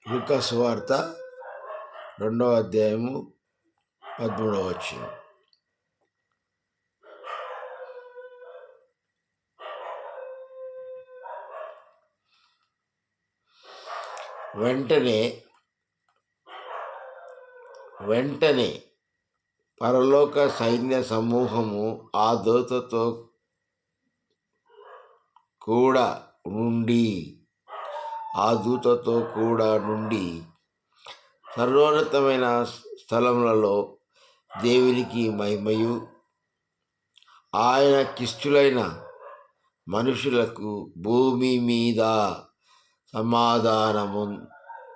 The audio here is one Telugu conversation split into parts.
లూకా సువార్త 2వ అధ్యాయము 13వ వచనం. వెంటనే పరలోక సైన్య సమూహము ఆ దూతతో కూడా నుండి సర్వోన్నతమైన స్థలములలో దేవునికి మహిమయు, ఆయనకిష్టులైన మనుషులకు భూమి మీద సమాధానము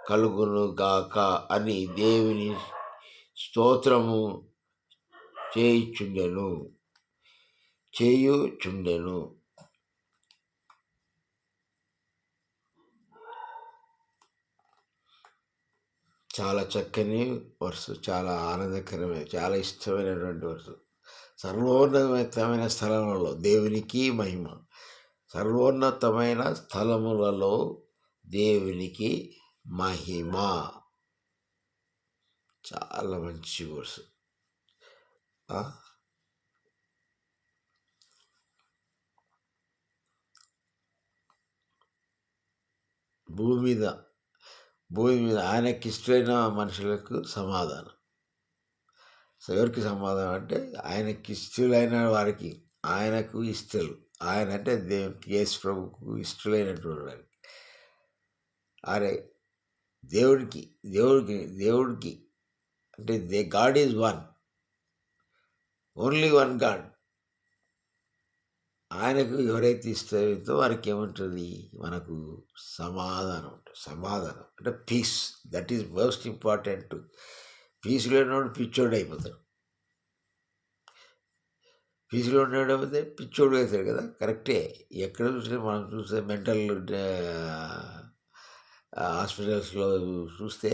కలుగునుగాక అని దేవుని స్తోత్రము చేయుచుండెను. చాలా చక్కని వర్సు, చాలా ఆనందకరమైన, చాలా ఇష్టమైనటువంటి వర్సు. సర్వోన్నతమైన స్థలములలో దేవునికి మహిమ. సర్వోన్నతమైన స్థలములలో దేవునికి మహిమ. చాలా మంచి వర్సు. భూమి మీద ఆయనకిష్టమైన మనుషులకు సమాధానం. ఎవరికి సమాధానం అంటే ఆయనకి ఇష్టలైన వారికి, ఆయనకు ఇష్టలు. ఆయన అంటే దేవునికి, యేసు ప్రభుకు ఇష్టలైనటువంటి వారికి. అరే దేవుడికి అంటే God is one, only one God. ఆయనకు ఎవరైతే ఇష్టమైతే వారికి ఏముంటుంది? మనకు సమాధానం ఉంటుంది. సమాధానం అంటే peace. That is most important. Peace లేనివాడు పిచ్చోడు అయిపోతాడు. పీస్లో ఉండకపోతే పిచ్చోడు అవుతాడు కదా. కరెక్టే. ఎక్కడ చూస్తే మనం చూస్తే మెంటల్ హాస్పిటల్స్లో చూస్తే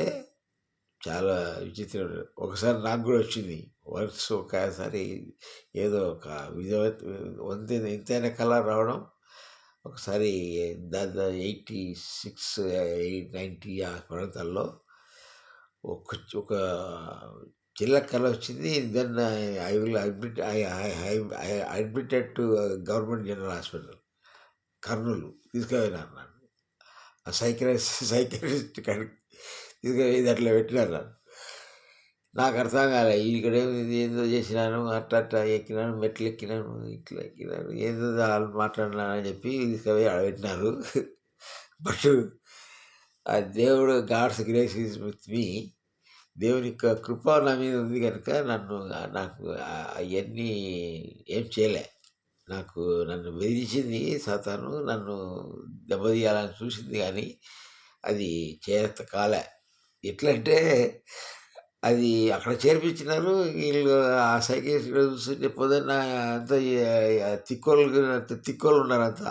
చాలా విచిత్రం. ఒకసారి నాకు కూడా వచ్చింది ఒకసారి ఏదో ఒక ఇంతైనా కలర్ రావడం. ఒకసారి 86, 90 ఆ ప్రాంతాల్లో ఒక చిల్ల కళ వచ్చింది. Then I will admitted to government general hospital Kurnool తీసుకుపోయినారు నన్ను. ఆ సైకియాట్రిస్ట్ కాడికి తీసుకుపోయి అట్లా పెట్టినారు నన్ను. నాకు అర్థం కాలే. ఇక్కడ ఏందో చేసినాను, అట్లా ఎక్కినాను, మెట్లు ఎక్కినాను, ఇట్లా ఎక్కినాను, ఏదో మాట్లాడినానని చెప్పి తీసుకుపోయి పెట్టినారు. బట్ ఆ దేవుడు, God's grace is with me. దేవుని యొక్క కృప నా మీద ఉంది కనుక నాకు అవన్నీ ఏం చేయలే. నన్ను బెదిరించింది సాతాను, నన్ను దెబ్బతీయాలని చూసింది, కానీ అది చేత కాలే. ఎట్లంటే అది అక్కడ చేర్పించినారు. వీళ్ళు ఆ సైకిల్ చూస్తుంటే పొద్దున్న అంతా తిక్కోళ్ళు ఉన్నారంతా.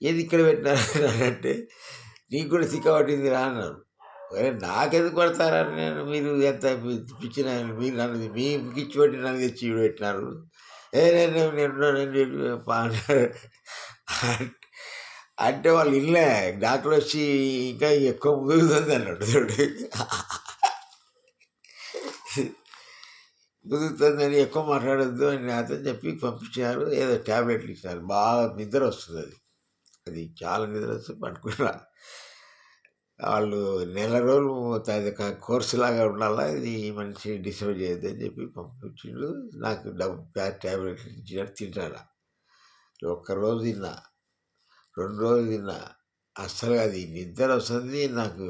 ఏది ఇక్కడ పెట్టినారు అంటే, నీకు కూడా తిక్క పట్టింది రా అన్నారు. నాకెందుకు పడతారని మీరు ఎంత పిచ్చిన, మీరు నన్ను మీ పిచ్చి పెట్టి నన్ను తెచ్చి పెట్టినారు. అంటే వాళ్ళు ఇల్లే డాక్టర్ వచ్చి ఇంకా ఎక్కువ ముదుగుతుంది అన్నాడు. ముదుగుతుందని ఎక్కువ మాట్లాడద్దు అని నాతో చెప్పి పంపించారు. ఏదో ట్యాబ్లెట్లు ఇచ్చినారు. బాగా నిద్ర వస్తుంది. అది చాలా నిద్ర వస్తుంది. పట్టుకున్నా. వాళ్ళు నెల రోజులు కోర్సు లాగా ఉండాలా, ఇది మనిషి డిస్టర్బ్ చేయొద్దు అని చెప్పి పంపించిండు. నాకు ట్యాబ్లెట్లు ఇచ్చినట్టు తింటారా. ఒక్కరోజు తిన్నా, 2 రోజులు తిన్నా. అస్సలు అది నిద్ర వస్తుంది. నాకు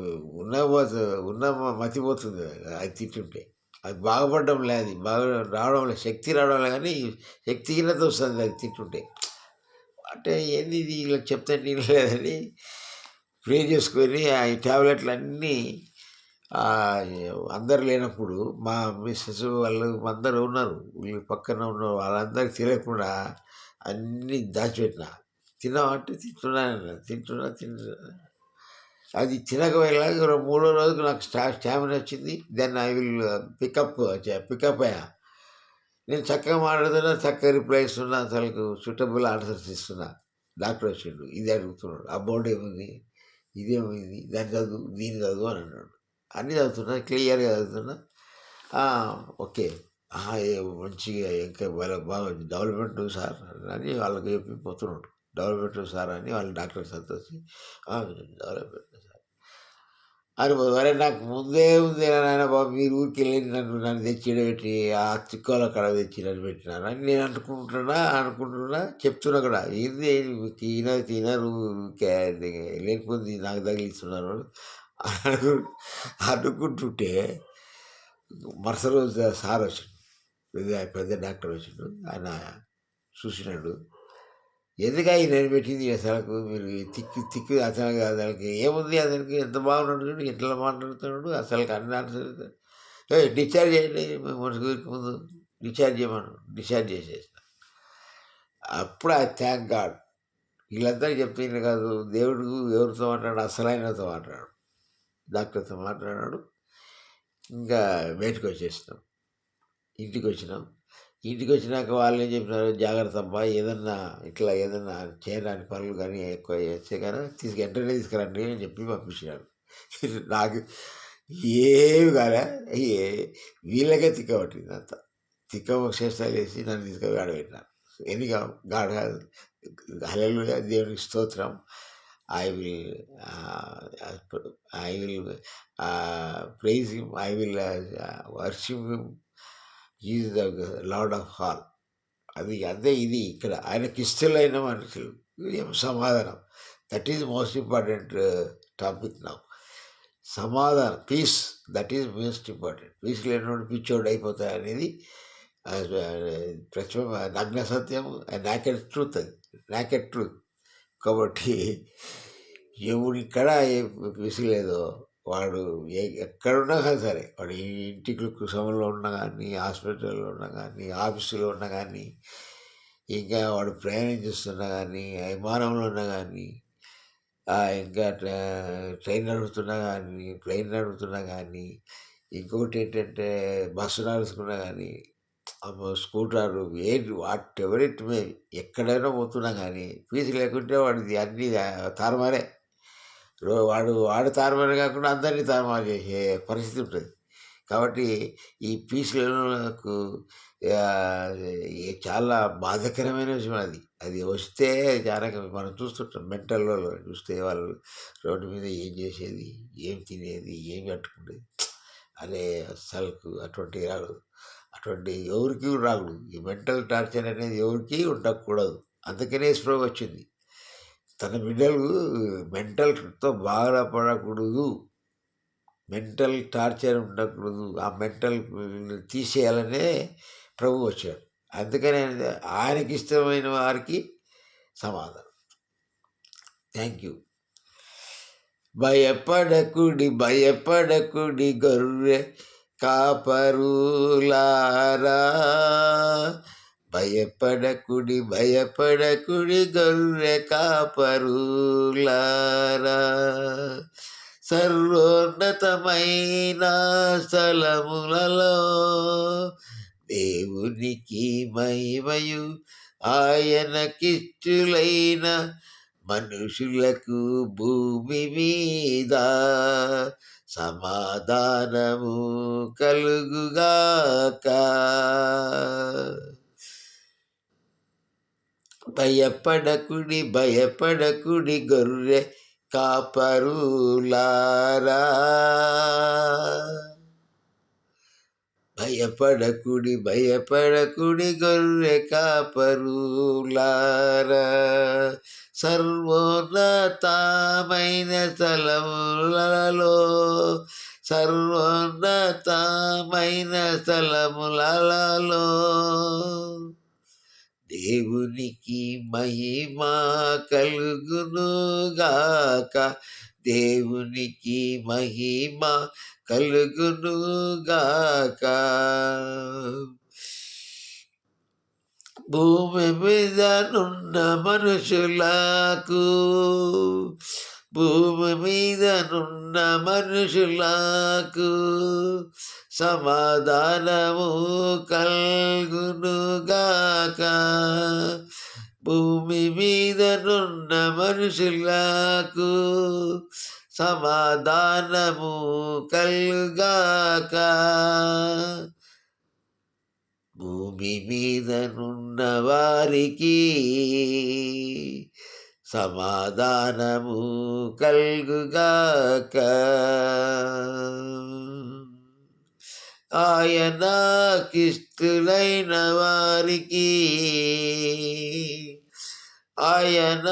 ఉన్న మతిపోతుంది అది తింటుంటే. అది బాగుపడడం లేదు, అది బాగా రావడం లేదు, శక్తి రావడం లేదు, కానీ శక్తిహీనత వస్తుంది అది తింటుంటే. అంటే ఏంది ఇది ఇలా చెప్తే నేను లేదని ప్రే చేసుకొని ఆ ట్యాబ్లెట్లు అన్నీ అందరు లేనప్పుడు మా మిస్సెస్ వాళ్ళు అందరూ ఉన్నారు, వీళ్ళు పక్కన ఉన్నారు, వాళ్ళందరికీ తెలియకుండా అన్నీ దాచిపెట్టిన. తిన్నామంటే తింటున్నా. అది తినకపోయేలా 3వ రోజుకు నాకు స్టామినా వచ్చింది. దెన్ ఐ విల్ పికప్ అయ్యా. నేను చక్కగా మాట్లాడుతున్నా, చక్కగా రిప్లై ఇస్తున్నా, అసలు సూటబుల్ ఆన్సర్స్ ఇస్తున్నా. డాక్టర్ వచ్చిండు, ఇది అడుగుతున్నాడు, ఆ బోర్డు ఏముంది, ఇదేమైంది దాన్ని చదువు దీన్ని చదువు అని అన్నాడు. అన్నీ చదువుతున్నా, క్లియర్గా చదువుతున్నా. ఓకే, మంచిగా ఇంకా బాగా డెవలప్మెంట్ సార్ అని వాళ్ళకి చెప్పి పోతున్నాడు. డెవలప్మెంట్ సార్ అని వాళ్ళ డాక్టర్ సంతోషి డెవలప్మెంట్ సార్ అని మరి నాకు ముందే ఉంది నాయన బాబు, మీరు ఊరికి వెళ్ళి నన్ను తెచ్చి పెట్టి ఆ చిక్కోల కడ తెచ్చి నన్ను పెట్టినారు అని నేను అనుకుంటున్నా చెప్తున్నా కూడా. ఏంది తినరు లేకపోతే నాకు తగిలిస్తున్నారు అనుకుంటుంటే మరుసటి రోజు సార్ వచ్చిండు, పెద్ద డాక్టర్ వచ్చిండు. ఆయన చూసినాడు. ఎందుకు నేను పెట్టింది అసలు మీరు తిక్కు అసలు అసలుకి ఏముంది, అసలుకి ఎంత బాగున్నాడు చూడు, ఎట్లా మాట్లాడుతున్నాడు, అసలుకి అన్ని ఆన్సర్ డిశ్చార్జ్ చేయండి మనసు ముందు, డిశ్చార్జ్ చేయమను. డిశ్చార్జ్ చేసేసిన. అప్పుడు థ్యాంక్ గాడ్. వీళ్ళంతా చెప్తుంది కాదు, దేవుడు ఎవరితో మాట్లాడు, అసలైనతో మాట్లాడు, డాక్టర్తో మాట్లాడాడు. ఇంకా బయటకు వచ్చేసినాం, ఇంటికి వచ్చినాం. ఇంటికి వచ్చినాక వాళ్ళు ఏం చెప్పినారు, జాగ్రత్త అబ్బా, ఏదన్నా చేయడానికి పనులు కానీ ఎక్కువ చేస్తే కానీ వెంటనే తీసుకురండి అని చెప్పి పంపించినారు. నాకు ఏమి కాలే, వీళ్ళకే తిక్క పట్టింది. అంతా తిక్క చేష్టాలు వేసి నన్ను తీసుకొని ఆడబెట్టినారు. ఎన్ని గాడ హల్లెలూయా, దేవునికి స్తోత్రం. I will praise him, I will worship him, is the lord of all. అదే ఇది ఇక్కడ ఆయనకి ఇష్టలైన మనుషులు ఏం సమాధానం. That is most important topic now. సమాధానం, peace, that is most important. Peace లేనివాడు పిచ్చోడు అయిపోతాయి అనేది నగ్న సత్యం, నాకెడ్ ట్రూత్. అది నాకెడ్ ట్రూత్. కాబట్టి ఎవరిక్కడ పీస్ లేదో వాడు ఎక్కడున్నా కానీ సరే, వాడు ఇంటికి కుసంలో ఉన్నా కానీ, హాస్పిటల్లో ఉన్నా కానీ, ఆఫీసులో ఉన్నా కానీ, ఇంకా వాడు ప్రయాణం చేస్తున్నా కానీ, విమానంలో ఉన్నా కానీ, ఇంకా ట్రైన్ నడుపుతున్నా కానీ, ప్లేన్ నడుపుతున్నా కానీ, ఇంకొకటి ఏంటంటే బస్సు నడుచుకున్నా కానీ, scooter, what ever it may, ఎక్కడైనా పోతున్నా కానీ ఫీజు లేకుంటే వాడిది అన్నీ తారుమారే. వాడు తారుమారు కాకుండా అందరినీ తారుమారు చేసే పరిస్థితి ఉంటుంది. కాబట్టి ఈ పీసులకు చాలా బాధాకరమైన విషయం అది. అది వస్తే చాలా మనం చూస్తుంటాం. మెంటల్లో చూస్తే వాళ్ళు రోడ్డు మీద ఏం చేసేది, ఏం తినేది, ఏం కట్టుకునేది. అదే అసలుకు అటువంటి రాదు, అటువంటి ఎవరికి రాకూడదు. ఈ మెంటల్ టార్చర్ అనేది ఎవరికి ఉండకూడదు. అందుకనే స్ట్రోక్ వచ్చింది. తన బిడ్డలు మెంటల్తో బాధపడకూడదు, మెంటల్ టార్చర్ ఉండకూడదు. ఆ మెంటల్ తీసేయాలనే ప్రభు వచ్చాడు. అందుకని ఆయనకి ఇష్టమైన వారికి సమాధానం. Thank you. భయపడకుడి గొర్రె కాపరులారా, భయపడకుడి గొర్రె కాపరులారా, సర్వోన్నతమైన స్థలములలో దేవునికి మహిమయు, ఆయనకిష్టులైన మనుషులకు భూమి మీద సమాధానము కలుగుగాక. భయపడకుడి గొర్రె కాపరులారా, భయపడకుడి గొర్రె కాపరులారా, సర్వోన్నతమైన స్థలములలో దేవునికి మహిమ కలుగునుగాక, దేవునికి మహిమ కలుగునుగాక. భూమి మీద నున్న మనుషులకు సమాధానము కలుగునుగాక. భూమి మీదనున్న మనుషులకు సమాధానము కలుగాక. భూమి మీదనున్న వారికి సమాధానము కలుగాక. ఆయనకిష్టులైన వారికి ఆయన